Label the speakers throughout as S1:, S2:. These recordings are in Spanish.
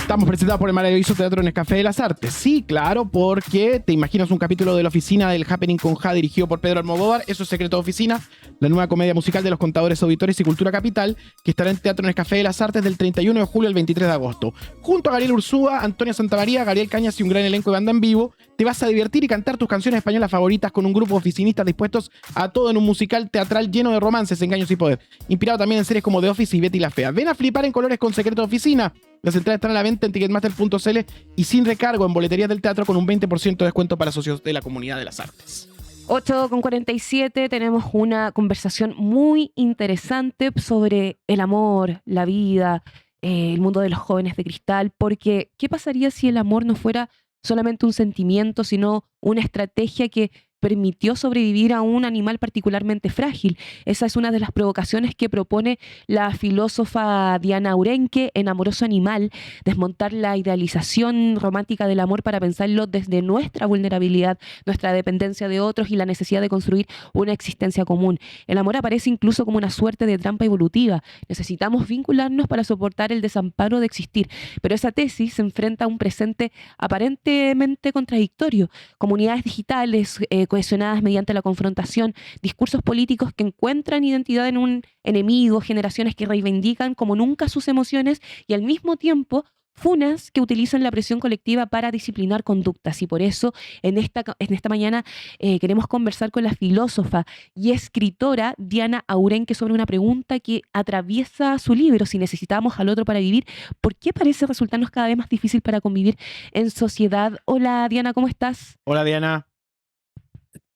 S1: Estamos presentados por el maravilloso Teatro Nescafé de las Artes. Sí, claro, porque te imaginas un capítulo de La Oficina del Happening con Ja dirigido por Pedro Almodóvar. Eso es Secreto de Oficina, la nueva comedia musical de los contadores, auditores y cultura capital, que estará en Teatro Nescafé de las Artes del 31 de julio al 23 de agosto. Junto a Gabriel Ursúa, Antonia Santamaría, Gabriel Cañas y un gran elenco de banda en vivo, te vas a divertir y cantar tus canciones españolas favoritas con un grupo de oficinistas dispuestos a todo en un musical teatral lleno de romances, engaños y poder. Inspirado también en series como The Office y Betty la Fea. Ven a flipar en colores con Secreto de Oficina. Las entradas están a la venta en ticketmaster.cl y sin recargo en boleterías del teatro con un 20% de descuento para socios de la comunidad de las artes.
S2: 8:47, tenemos una conversación muy interesante sobre el amor, la vida, el mundo de los jóvenes de cristal, porque ¿qué pasaría si el amor no fuera solamente un sentimiento, sino una estrategia que permitió sobrevivir a un animal particularmente frágil? Esa es una de las provocaciones que propone la filósofa Diana Urenque en Amoroso Animal, desmontar la idealización romántica del amor para pensarlo desde nuestra vulnerabilidad, nuestra dependencia de otros y la necesidad de construir una existencia común. El amor aparece incluso como una suerte de trampa evolutiva. Necesitamos vincularnos para soportar el desamparo de existir, pero esa tesis se enfrenta a un presente aparentemente contradictorio. Comunidades digitales cohesionadas mediante la confrontación, discursos políticos que encuentran identidad en un enemigo, generaciones que reivindican como nunca sus emociones y al mismo tiempo funas que utilizan la presión colectiva para disciplinar conductas. Y por eso en esta mañana queremos conversar con la filósofa y escritora Diana Urenque sobre una pregunta que atraviesa su libro: si necesitamos al otro para vivir, ¿por qué parece resultarnos cada vez más difícil para convivir en sociedad? Hola Diana, ¿cómo estás?
S1: Hola Diana.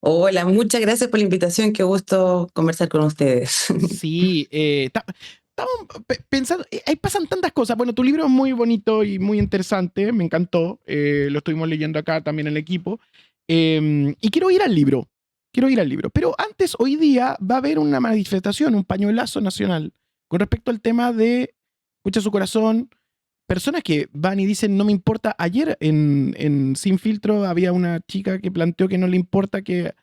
S3: Hola, muchas gracias por la invitación, qué gusto conversar con ustedes.
S1: Sí, estamos pensando, ahí pasan tantas cosas. Bueno, tu libro es muy bonito y muy interesante, me encantó. Lo estuvimos leyendo acá también en el equipo. Y quiero ir al libro. Pero antes, hoy día, va a haber una manifestación, un pañuelazo nacional, con respecto al tema de Escucha su corazón. Personas que van y dicen, no me importa. Ayer en Sin Filtro había una chica que planteó que no le importa que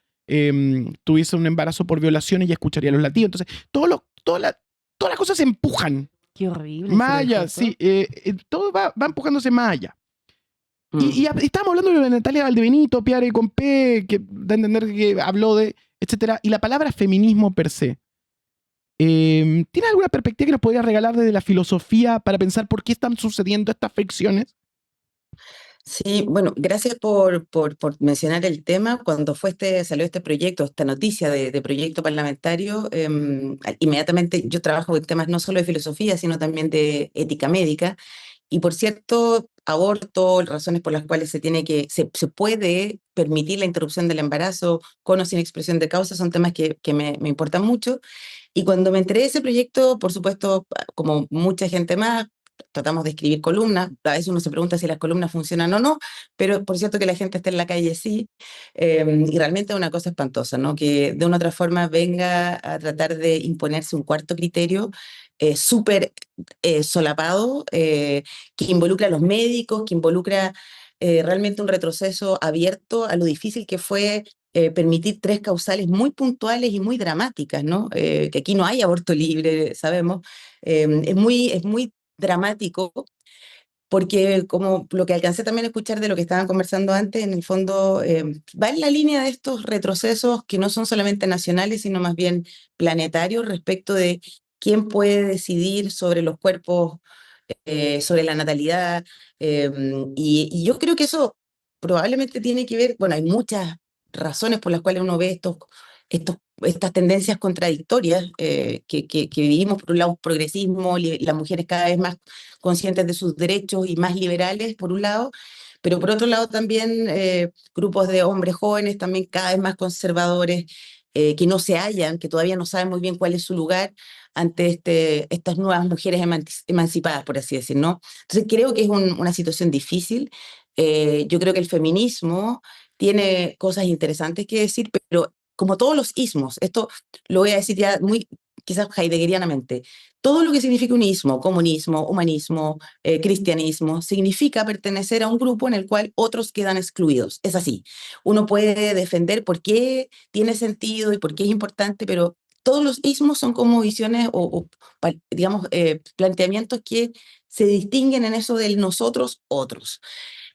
S1: tuviese un embarazo por violación, ella escucharía los latidos. Entonces, todas las cosas se empujan.
S2: Qué horrible.
S1: Más allá, sí. Todo va empujándose más allá. Y estábamos hablando de Natalia Valdebenito, Piare con P, que da a entender que habló de, etcétera. Y la palabra feminismo per se. ¿Tiene alguna perspectiva que nos podría regalar desde la filosofía para pensar por qué están sucediendo estas fricciones?
S3: Sí, bueno, gracias por mencionar el tema. Cuando salió este proyecto, esta noticia de proyecto parlamentario, inmediatamente yo trabajo en temas no solo de filosofía, sino también de ética médica. Y por cierto, aborto, razones por las cuales se puede permitir la interrupción del embarazo con o sin expresión de causa, son temas que me importan mucho. Y cuando me enteré de ese proyecto, por supuesto, como mucha gente más, tratamos de escribir columnas. A veces uno se pregunta si las columnas funcionan o no, pero por cierto que la gente esté en la calle sí. Y realmente es una cosa espantosa, ¿no? Que de una u otra forma venga a tratar de imponerse un cuarto criterio súper solapado, que involucra a los médicos, que involucra realmente un retroceso abierto a lo difícil que fue permitir tres causales muy puntuales y muy dramáticas, ¿no? Que aquí no hay aborto libre, sabemos. Es muy dramático porque, como lo que alcancé también a escuchar de lo que estaban conversando antes, en el fondo va en la línea de estos retrocesos que no son solamente nacionales, sino más bien planetarios respecto de quién puede decidir sobre los cuerpos, sobre la natalidad. Y yo creo que eso probablemente tiene que ver, bueno, hay muchas razones por las cuales uno ve estas tendencias contradictorias que vivimos. Por un lado, progresismo, las mujeres cada vez más conscientes de sus derechos y más liberales, por un lado, pero por otro lado también grupos de hombres jóvenes también cada vez más conservadores, que no se hallan, que todavía no saben muy bien cuál es su lugar ante estas nuevas mujeres emancipadas, por así decir, ¿no? Entonces creo que es una situación difícil. Yo creo que el feminismo tiene cosas interesantes que decir, pero como todos los ismos, esto lo voy a decir ya muy quizás heideggerianamente, todo lo que significa un ismo, comunismo, humanismo, cristianismo, significa pertenecer a un grupo en el cual otros quedan excluidos. Es así. Uno puede defender por qué tiene sentido y por qué es importante, pero todos los ismos son como visiones digamos, planteamientos que se distinguen en eso del nosotros otros.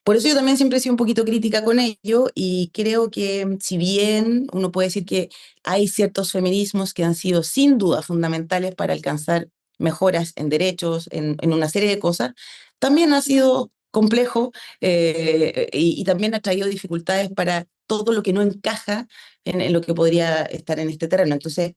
S3: Por eso yo también siempre he sido un poquito crítica con ello y creo que si bien uno puede decir que hay ciertos feminismos que han sido sin duda fundamentales para alcanzar mejoras en derechos, en una serie de cosas, también ha sido complejo y también ha traído dificultades para todo lo que no encaja en lo que podría estar en este terreno. Entonces,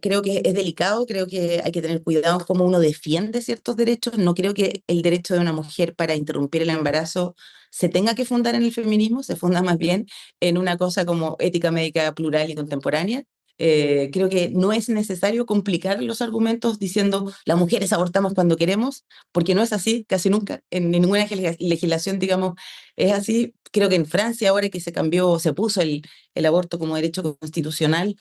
S3: creo que es delicado, creo que hay que tener cuidado cómo uno defiende ciertos derechos. No creo que el derecho de una mujer para interrumpir el embarazo se tenga que fundar en el feminismo, se funda más bien en una cosa como ética médica plural y contemporánea. Creo que no es necesario complicar los argumentos diciendo las mujeres abortamos cuando queremos, porque no es así casi nunca. En ninguna legislación, digamos, es así. Creo que en Francia, ahora que se cambió, se puso el aborto como derecho constitucional,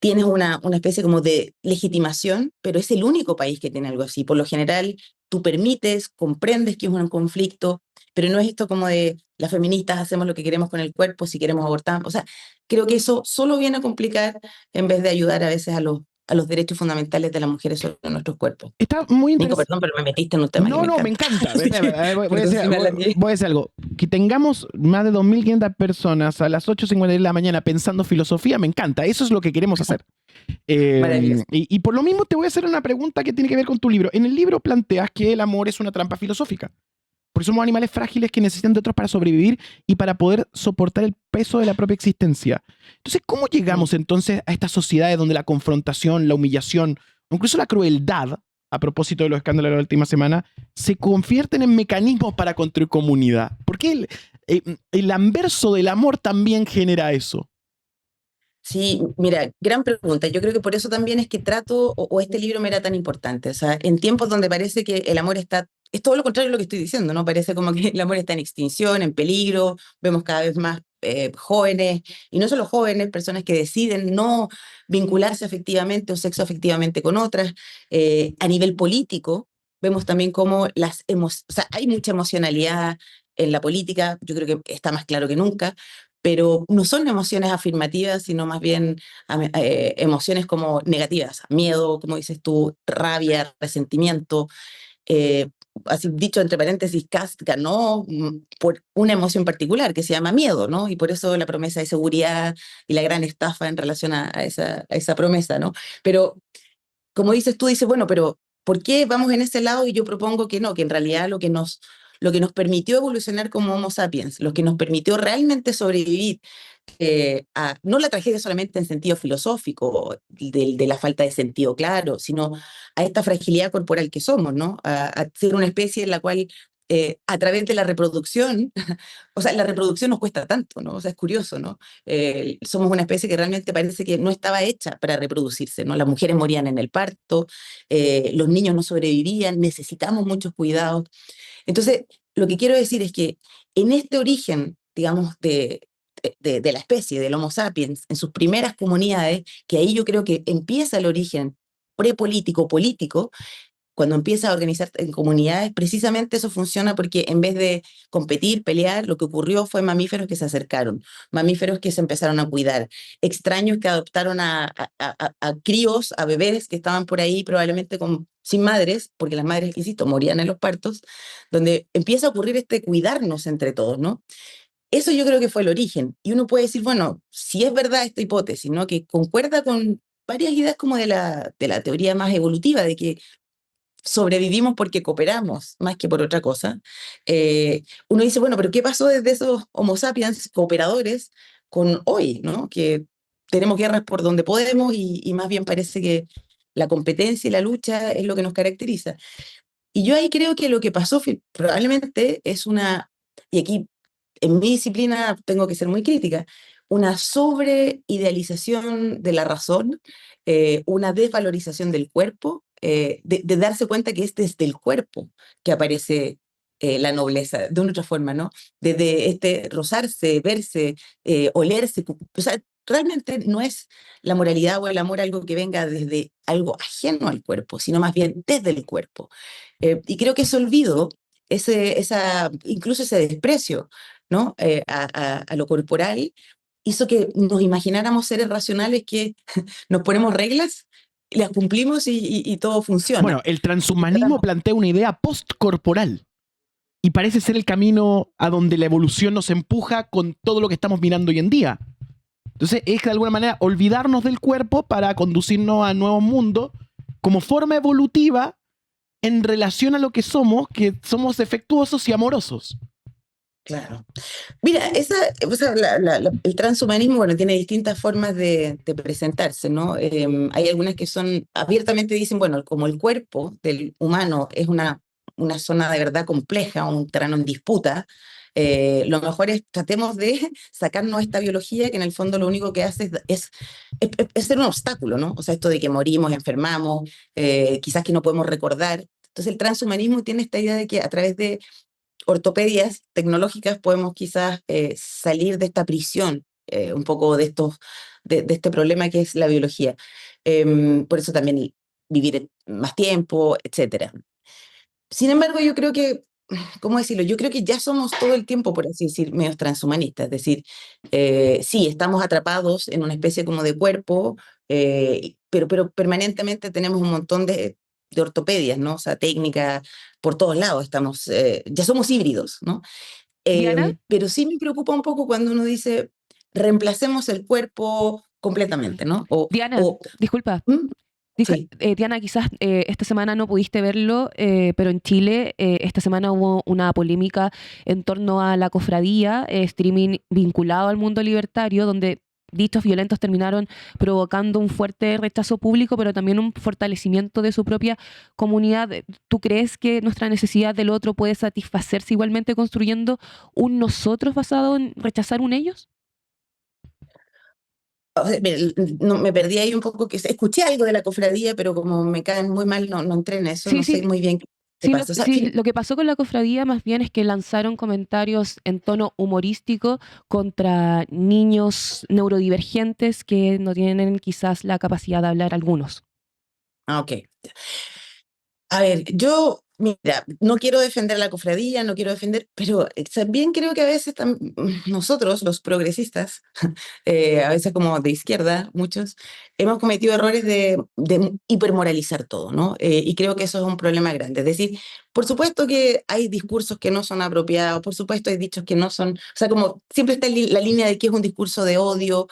S3: tienes una especie como de legitimación, pero es el único país que tiene algo así. Por lo general, tú permites, comprendes que es un conflicto, pero no es esto como de las feministas hacemos lo que queremos con el cuerpo, si queremos abortar. O sea, creo que eso solo viene a complicar en vez de ayudar a veces a los derechos fundamentales de las mujeres sobre nuestros cuerpos.
S1: Está muy
S3: Nico,
S1: interesante.
S3: perdón, pero me metiste en un tema que
S1: No,
S3: me
S1: no, me
S3: encanta.
S1: encanta.
S3: Así que,
S1: Voy a
S3: perdón
S1: decir,
S3: si me alargué.
S1: voy a decir algo. Que tengamos más de 2.500 personas a las 8:50 de la mañana pensando filosofía, me encanta. Eso es lo que queremos hacer.
S3: Maravilloso.
S1: Y por lo mismo te voy a hacer una pregunta que tiene que ver con tu libro. En el libro planteas que el amor es una trampa filosófica. Porque somos animales frágiles que necesitan de otros para sobrevivir y para poder soportar el peso de la propia existencia. Entonces, ¿cómo llegamos entonces a estas sociedades donde la confrontación, la humillación, o incluso la crueldad, a propósito de los escándalos de la última semana, se convierten en mecanismos para construir comunidad? Porque el anverso del amor también genera eso.
S3: Sí, mira, gran pregunta. Yo creo que por eso también es que trato, o este libro me era tan importante. O sea, en tiempos donde parece que el amor está, es todo lo contrario de lo que estoy diciendo, ¿no? Parece como que el amor está en extinción, en peligro, vemos cada vez más jóvenes, y no solo jóvenes, personas que deciden no vincularse afectivamente o sexo afectivamente con otras. A nivel político, vemos también cómo o sea, hay mucha emocionalidad en la política, yo creo que está más claro que nunca, pero no son emociones afirmativas, sino más bien emociones como negativas, miedo, como dices tú, rabia, resentimiento, eh, así dicho entre paréntesis, Kast ganó por una emoción particular que se llama miedo, ¿no? Y por eso la promesa de seguridad y la gran estafa en relación a esa promesa, ¿no? Pero como dices tú, dices, bueno, pero ¿por qué vamos en ese lado? Y yo propongo que no, que en realidad lo que nos permitió evolucionar como Homo sapiens, lo que nos permitió realmente sobrevivir no la tragedia solamente en sentido filosófico, de la falta de sentido claro, sino a esta fragilidad corporal que somos, ¿no? A ser una especie en la cual a través de la reproducción, o sea, la reproducción nos cuesta tanto, ¿no? O sea, es curioso, ¿no? Somos una especie que realmente parece que no estaba hecha para reproducirse, ¿no? Las mujeres morían en el parto, los niños no sobrevivían, necesitamos muchos cuidados. Entonces, lo que quiero decir es que en este origen, digamos, de la especie, del Homo sapiens, en sus primeras comunidades, que ahí yo creo que empieza el origen prepolítico, político, cuando empieza a organizar en comunidades, precisamente eso funciona porque en vez de competir, pelear, lo que ocurrió fue mamíferos que se acercaron, mamíferos que se empezaron a cuidar, extraños que adoptaron a críos, a bebés que estaban por ahí probablemente sin madres, porque las madres, insisto, morían en los partos, donde empieza a ocurrir este cuidarnos entre todos, ¿no? Eso yo creo que fue el origen. Y uno puede decir, bueno, si es verdad esta hipótesis, ¿no? Que concuerda con varias ideas como de la teoría más evolutiva, de que sobrevivimos porque cooperamos más que por otra cosa. Uno dice, bueno, pero ¿qué pasó desde esos Homo sapiens cooperadores con hoy, ¿no? Que tenemos guerras por donde podemos y más bien parece que la competencia y la lucha es lo que nos caracteriza. Y yo ahí creo que lo que pasó probablemente es y aquí en mi disciplina tengo que ser muy crítica, una sobreidealización de la razón, una desvalorización del cuerpo, de darse cuenta que es desde el cuerpo que aparece la nobleza, de una otra forma, ¿no? Desde este rozarse, verse, olerse, o sea, realmente no es la moralidad o el amor algo que venga desde algo ajeno al cuerpo, sino más bien desde el cuerpo. Y creo que ese olvido, incluso ese desprecio, ¿no? A lo corporal, hizo que nos imagináramos seres racionales que nos ponemos reglas, las cumplimos y todo funciona.
S1: Bueno, el transhumanismo plantea una idea postcorporal y parece ser el camino a donde la evolución nos empuja con todo lo que estamos mirando hoy en día. Entonces es de alguna manera olvidarnos del cuerpo para conducirnos a nuevos mundos como forma evolutiva en relación a lo que somos defectuosos y amorosos.
S3: Claro. Mira, o sea, el transhumanismo, bueno, tiene distintas formas de presentarse, ¿no? Hay algunas que son, abiertamente dicen, bueno, como el cuerpo del humano es una zona de verdad compleja, un terreno en disputa, lo mejor es tratemos de sacarnos esta biología que en el fondo lo único que hace es ser un obstáculo, ¿no? O sea, esto de que morimos, enfermamos, quizás que no podemos recordar. Entonces el transhumanismo tiene esta idea de que a través de ortopedias tecnológicas podemos quizás salir de esta prisión, un poco de este problema que es la biología. Por eso también vivir más tiempo, etcétera. Sin embargo, yo creo que, ¿cómo decirlo? Yo creo que ya somos todo el tiempo, por así decir, medios transhumanistas. Es decir, sí, estamos atrapados en una especie como de cuerpo, pero permanentemente tenemos un montón de ortopedias, ¿no? O sea, técnica, por todos lados estamos, ya somos híbridos, ¿no?
S2: Diana,
S3: Pero sí me preocupa un poco cuando uno dice, reemplacemos el cuerpo completamente, ¿no?
S2: Diana, disculpa.
S3: ¿Mm? Sí.
S2: Diana, quizás esta semana no pudiste verlo, pero en Chile esta semana hubo una polémica en torno a la cofradía, streaming vinculado al mundo libertario, donde dichos violentos terminaron provocando un fuerte rechazo público, pero también un fortalecimiento de su propia comunidad. ¿Tú crees que nuestra necesidad del otro puede satisfacerse igualmente construyendo un nosotros basado en rechazar un ellos?
S3: O sea, no, me perdí ahí un poco, que escuché algo de la cofradía, pero como me caen muy mal, no entré en eso,
S2: Sí,
S3: no sé
S2: sí.
S3: muy bien qué
S2: Sí,
S3: pasa. O sea,
S2: sí, lo que pasó con la cofradía más bien es que lanzaron comentarios en tono humorístico contra niños neurodivergentes que no tienen quizás la capacidad de hablar algunos.
S3: ok. A ver, mira, no quiero defender a la cofradía, no quiero defender, pero también creo que a veces nosotros, los progresistas, a veces como de izquierda, muchos, hemos cometido errores de hipermoralizar todo, ¿no? Y creo que eso es un problema grande. Es decir, por supuesto que hay discursos que no son apropiados, por supuesto hay dichos que no son, o sea, como siempre está la línea de que es un discurso de odio,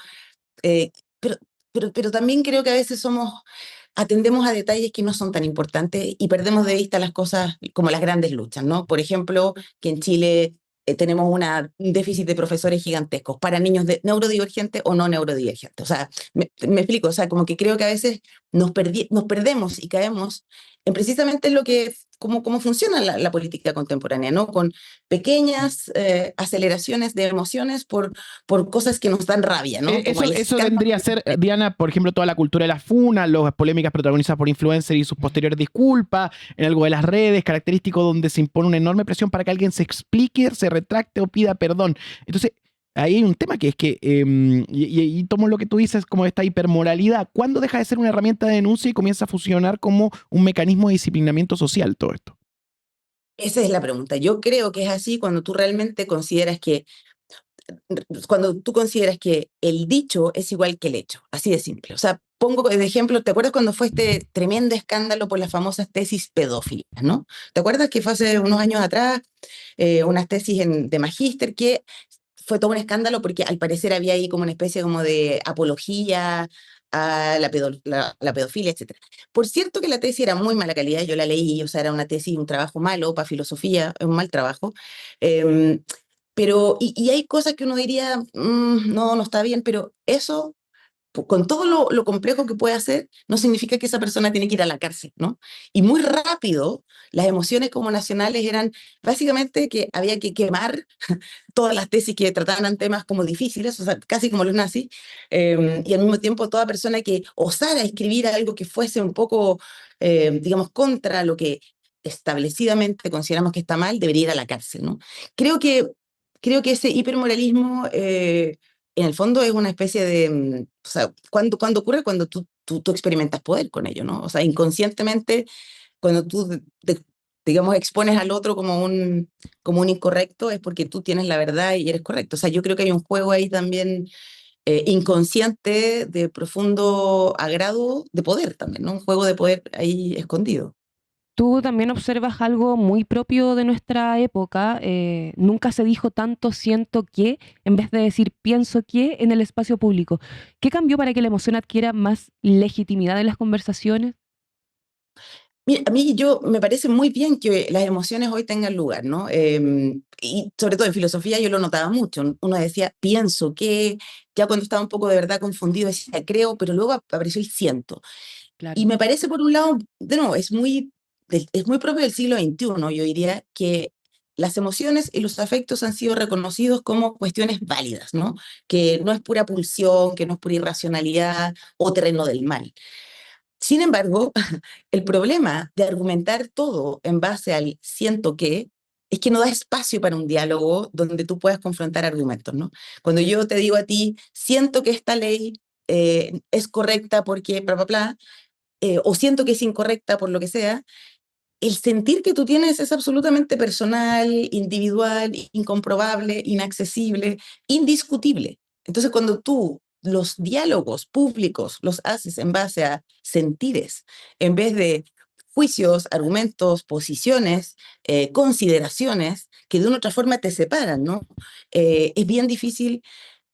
S3: eh, pero, pero también creo que a veces atendemos a detalles que no son tan importantes y perdemos de vista las cosas como las grandes luchas, ¿no? Por ejemplo, que en Chile tenemos un déficit de profesores gigantescos para niños neurodivergentes o no neurodivergentes. O sea, me explico, o sea, como que creo que a veces nos perdemos y caemos en precisamente lo que, cómo funciona la política contemporánea, ¿no? Con pequeñas aceleraciones de emociones por cosas que nos dan rabia, ¿no? Como el
S1: Eso
S3: escándalo.
S1: vendría a ser, Diana, por ejemplo, toda la cultura de la funa, las polémicas protagonizadas por influencers y sus posteriores disculpas, en algo de las redes, característico donde se impone una enorme presión para que alguien se explique, se retracte o pida perdón. Entonces, ahí hay un tema que es que, y tomo lo que tú dices como esta hipermoralidad, ¿cuándo deja de ser una herramienta de denuncia y comienza a funcionar como un mecanismo de disciplinamiento social todo esto?
S3: Esa es la pregunta. Yo creo que es así cuando tú realmente consideras cuando tú consideras que el dicho es igual que el hecho, así de simple. O sea, pongo de ejemplo, ¿te acuerdas cuando fue este tremendo escándalo por las famosas tesis pedófilas, ¿no? ¿Te acuerdas que fue hace unos años atrás unas tesis de magíster que fue todo un escándalo porque al parecer había ahí como una especie como de apología a la pedofilia, etcétera? Por cierto que la tesis era muy mala calidad, yo la leí, o sea, era una tesis, un trabajo malo para filosofía, un mal trabajo. Eh, pero, y hay cosas que uno diría, no está bien, pero eso, con todo lo complejo que puede hacer, no significa que esa persona tiene que ir a la cárcel, ¿no? Y muy rápido, las emociones como nacionales eran básicamente que había que quemar todas las tesis que trataban temas como difíciles, o sea, casi como los nazis, y al mismo tiempo toda persona que osara escribir algo que fuese un poco, digamos, contra lo que establecidamente consideramos que está mal, debería ir a la cárcel, ¿no? Creo que, creo que ese hipermoralismo, en el fondo, es una especie de, o sea, cuando ocurre cuando tú experimentas poder con ello, ¿no? O sea, inconscientemente, cuando tú, digamos, expones al otro como un incorrecto, es porque tú tienes la verdad y eres correcto. O sea, yo creo que hay un juego ahí también inconsciente de profundo agrado de poder también, ¿no? Un juego de poder ahí escondido.
S2: Tú también observas algo muy propio de nuestra época. Nunca se dijo tanto siento que en vez de decir pienso que en el espacio público. ¿Qué cambió para que la emoción adquiera más legitimidad en las conversaciones?
S3: Mira, a mí me parece muy bien que las emociones hoy tengan lugar, ¿no? Y sobre todo en filosofía yo lo notaba mucho. Uno decía, pienso que, ya cuando estaba un poco de verdad confundido decía, creo, pero luego apareció el siento. Y
S2: Claro.
S3: me parece, por un lado, de nuevo, es muy propio del siglo XXI, yo diría, que las emociones y los afectos han sido reconocidos como cuestiones válidas, ¿no? Que no es pura pulsión, que no es pura irracionalidad o terreno del mal. Sin embargo, el problema de argumentar todo en base al siento que es que no da espacio para un diálogo donde tú puedas confrontar argumentos, ¿no? Cuando yo te digo a ti, siento que esta ley es correcta porque bla, bla, bla, o siento que es incorrecta por lo que sea, el sentir que tú tienes es absolutamente personal, individual, incomprobable, inaccesible, indiscutible. Entonces, cuando tú los diálogos públicos los haces en base a sentires, en vez de juicios, argumentos, posiciones, consideraciones que de una u otra forma te separan, ¿no? Es bien difícil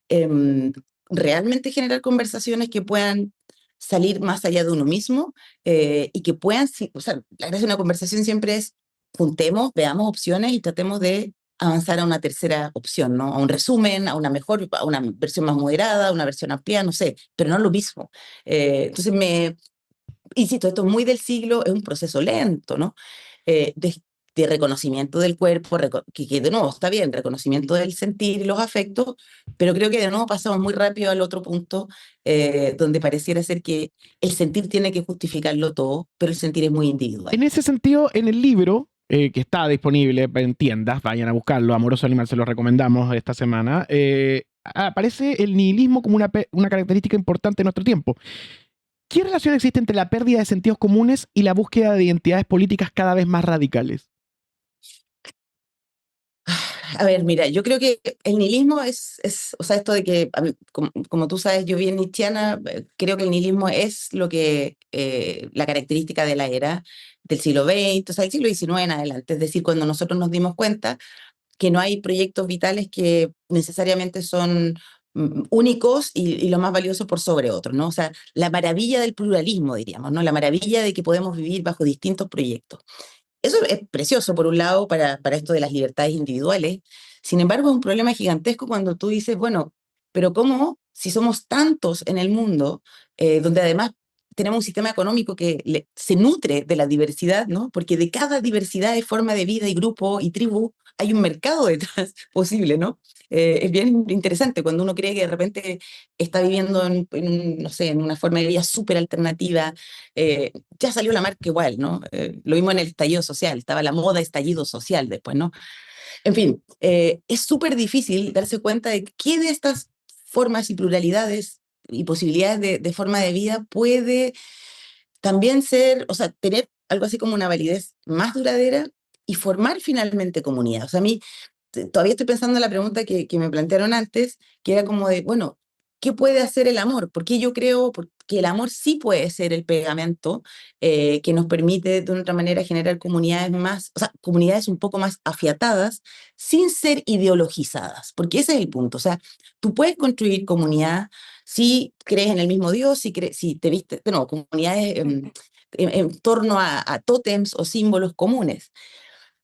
S3: em, realmente generar conversaciones que puedan salir más allá de uno mismo y que puedan, o sea, la gracia de una conversación siempre es juntemos, veamos opciones y tratemos de avanzar a una tercera opción, ¿no? A un resumen, a una mejor, a una versión más moderada, a una versión ampliada, no sé, pero no lo mismo. Entonces insisto, esto es muy del siglo, es un proceso lento, ¿no? De reconocimiento del cuerpo, que de nuevo está bien, reconocimiento del sentir y los afectos, pero creo que de nuevo pasamos muy rápido al otro punto, donde pareciera ser que el sentir tiene que justificarlo todo, pero el sentir es muy individual.
S1: En ese sentido, en el libro, que está disponible en tiendas, vayan a buscarlo, Amoroso Animal se lo recomendamos esta semana, aparece el nihilismo como una característica importante de nuestro tiempo. ¿Qué relación existe entre la pérdida de sentidos comunes y la búsqueda de identidades políticas cada vez más radicales?
S3: A ver, mira, yo creo que el nihilismo o sea, esto de que, como tú sabes, yo bien nietzscheana, creo que el nihilismo es la característica de la era del siglo XX, o sea, el siglo XIX en adelante, es decir, cuando nosotros nos dimos cuenta que no hay proyectos vitales que necesariamente son únicos y lo más valioso por sobre otros, ¿no? O sea, la maravilla del pluralismo, diríamos, ¿no? La maravilla de que podemos vivir bajo distintos proyectos. Eso es precioso, por un lado, para esto de las libertades individuales. Sin embargo, es un problema gigantesco cuando tú dices, bueno, pero ¿cómo si somos tantos en el mundo, donde además tenemos un sistema económico que se nutre de la diversidad, ¿no? Porque de cada diversidad de forma de vida y grupo y tribu hay un mercado detrás posible, ¿no? Es bien interesante cuando uno cree que de repente está viviendo no sé, en una forma de vida súper alternativa, ya salió la marca igual, ¿no? Lo mismo en el estallido social, estaba la moda estallido social después, ¿no? En fin, es súper difícil darse cuenta de qué de estas formas y pluralidades y posibilidades de forma de vida puede también ser, o sea, tener algo así como una validez más duradera y formar finalmente comunidad. O sea, a mí todavía estoy pensando en la pregunta que me plantearon antes, que era como de, bueno, ¿qué puede hacer el amor? Porque yo creo que el amor sí puede ser el pegamento que nos permite de una otra manera generar comunidades más, o sea, comunidades un poco más afiatadas, sin ser ideologizadas, porque ese es el punto. O sea, tú puedes construir comunidad si crees en el mismo Dios, si te viste, no, comunidades en torno a tótems o símbolos comunes.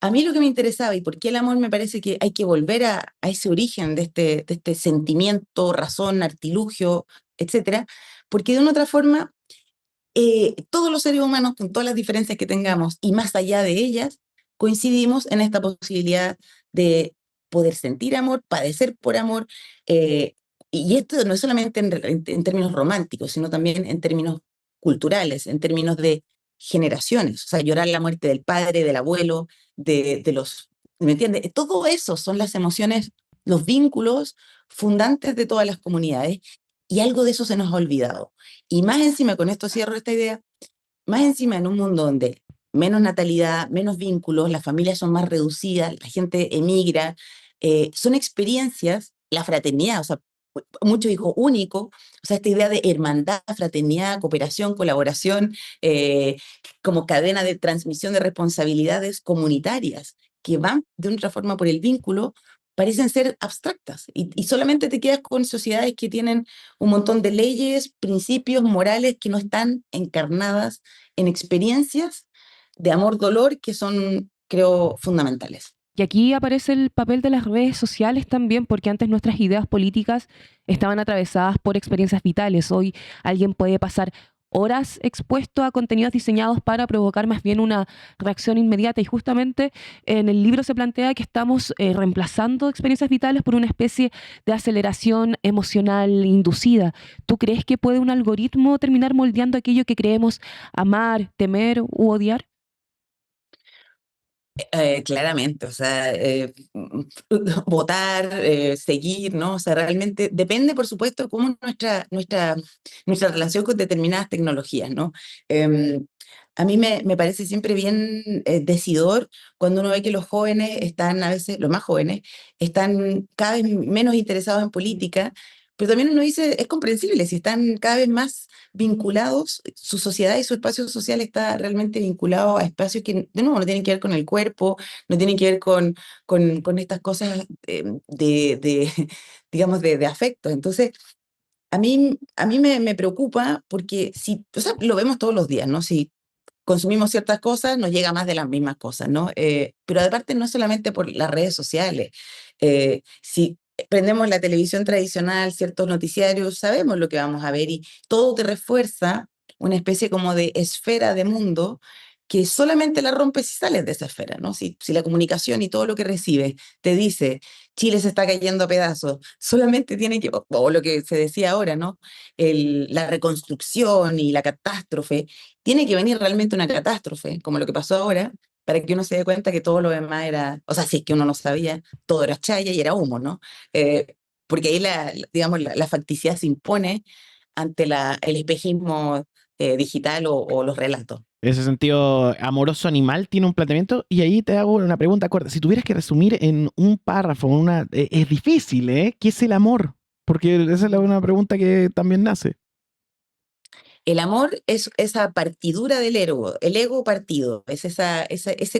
S3: A mí lo que me interesaba y por qué el amor me parece que hay que volver a ese origen de este sentimiento, razón, artilugio, etcétera, porque de una otra forma, todos los seres humanos, con todas las diferencias que tengamos y más allá de ellas, coincidimos en esta posibilidad de poder sentir amor, padecer por amor, eh, y esto no es solamente en términos románticos, sino también en términos culturales, en términos de generaciones, o sea, llorar la muerte del padre, del abuelo, de los, ¿me entiendes? Todo eso son las emociones, los vínculos fundantes de todas las comunidades, y algo de eso se nos ha olvidado. Y más encima, con esto cierro esta idea, más encima en un mundo donde menos natalidad, menos vínculos, las familias son más reducidas, la gente emigra, son experiencias, la fraternidad, o sea, muchos hijos únicos, o sea, esta idea de hermandad, fraternidad, cooperación, colaboración, como cadena de transmisión de responsabilidades comunitarias que van de otra forma por el vínculo, parecen ser abstractas y solamente te quedas con sociedades que tienen un montón de leyes, principios morales que no están encarnadas en experiencias de amor-dolor que son, creo, fundamentales.
S2: Y aquí aparece el papel de las redes sociales también, porque antes nuestras ideas políticas estaban atravesadas por experiencias vitales. Hoy alguien puede pasar horas expuesto a contenidos diseñados para provocar más bien una reacción inmediata. Y justamente en el libro se plantea que estamos reemplazando experiencias vitales por una especie de aceleración emocional inducida. ¿Tú crees que puede un algoritmo terminar moldeando aquello que creemos amar, temer u odiar?
S3: Claramente, o sea, votar, seguir, ¿no? O sea, realmente depende, por supuesto, de cómo nuestra relación con determinadas tecnologías, ¿no? A mí me parece siempre bien decidor cuando uno ve que los jóvenes están, a veces, los más jóvenes, están cada vez menos interesados en política, pero también uno dice, es comprensible, si están cada vez más vinculados, su sociedad y su espacio social está realmente vinculado a espacios que, de nuevo, no tienen que ver con el cuerpo, no tienen que ver con estas cosas digamos, de afecto. Entonces, a mí me preocupa porque si, o sea, lo vemos todos los días, ¿no? Si consumimos ciertas cosas, nos llega más de las mismas cosas, ¿no? Pero aparte no es solamente por las redes sociales. Si prendemos la televisión tradicional, ciertos noticiarios, sabemos lo que vamos a ver y todo te refuerza una especie como de esfera de mundo que solamente la rompes si sales de esa esfera, ¿no? Si la comunicación y todo lo que recibes te dice Chile se está cayendo a pedazos, solamente tiene que, o lo que se decía ahora, ¿no? La reconstrucción y la catástrofe, tiene que venir realmente una catástrofe, como lo que pasó ahora, para que uno se dé cuenta que todo lo demás era, o sea, si es que uno no sabía, todo era chaya y era humo, ¿no? Porque ahí, digamos, la facticidad se impone ante el espejismo digital o los relatos.
S1: Ese sentido amoroso animal tiene un planteamiento y ahí te hago una pregunta corta. Si tuvieras que resumir en un párrafo, es difícil, ¿eh? ¿Qué es el amor? Porque esa es una pregunta que también nace.
S3: El amor es esa partidura del ego, el ego partido, es eso es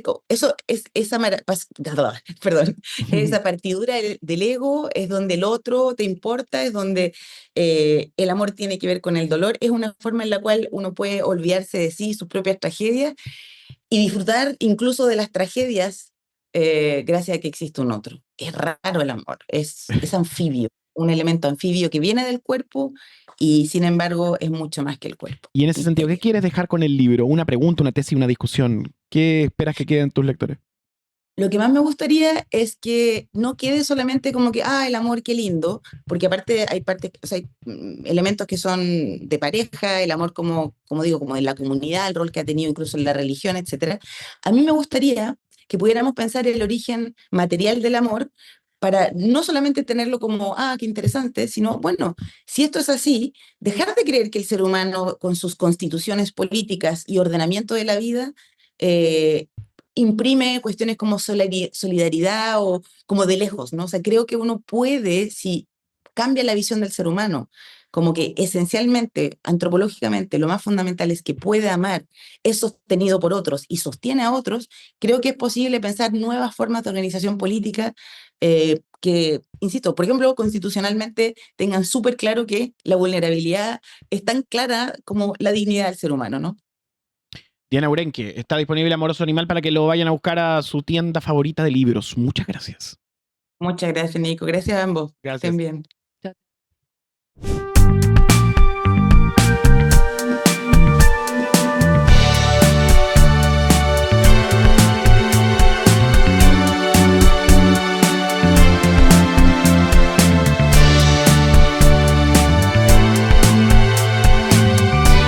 S3: perdón, esa partidura del ego, es donde el otro te importa, es donde el amor tiene que ver con el dolor, es una forma en la cual uno puede olvidarse de sí, sus propias tragedias, y disfrutar incluso de las tragedias gracias a que existe un otro. Es raro el amor, es anfibio, un elemento anfibio que viene del cuerpo y sin embargo es mucho más que el cuerpo.
S1: Y en ese sentido, ¿qué quieres dejar con el libro? ¿Una pregunta, una tesis, una discusión? ¿Qué esperas que queden tus lectores?
S3: Lo que más me gustaría es que no quede solamente como que, el amor, qué lindo, porque aparte hay partes, o sea, hay elementos que son de pareja, el amor como digo, como en la comunidad, el rol que ha tenido incluso en la religión, etcétera. A mí me gustaría que pudiéramos pensar el origen material del amor para no solamente tenerlo como, qué interesante, sino, bueno, si esto es así, dejar de creer que el ser humano con sus constituciones políticas y ordenamiento de la vida eh, imprime cuestiones como solidaridad o como de lejos, ¿no? O sea, creo que uno puede, si cambia la visión del ser humano, como que esencialmente, antropológicamente, lo más fundamental es que puede amar, es sostenido por otros y sostiene a otros, creo que es posible pensar nuevas formas de organización política que, insisto, por ejemplo, constitucionalmente tengan súper claro que la vulnerabilidad es tan clara como la dignidad del ser humano, ¿no?
S1: Diana Urenque, está disponible Amoroso Animal para que lo vayan a buscar a su tienda favorita de libros. Muchas gracias.
S3: Muchas gracias, Nico. Gracias a ambos. Que estén
S1: Gracias.
S3: bien.
S2: Chao.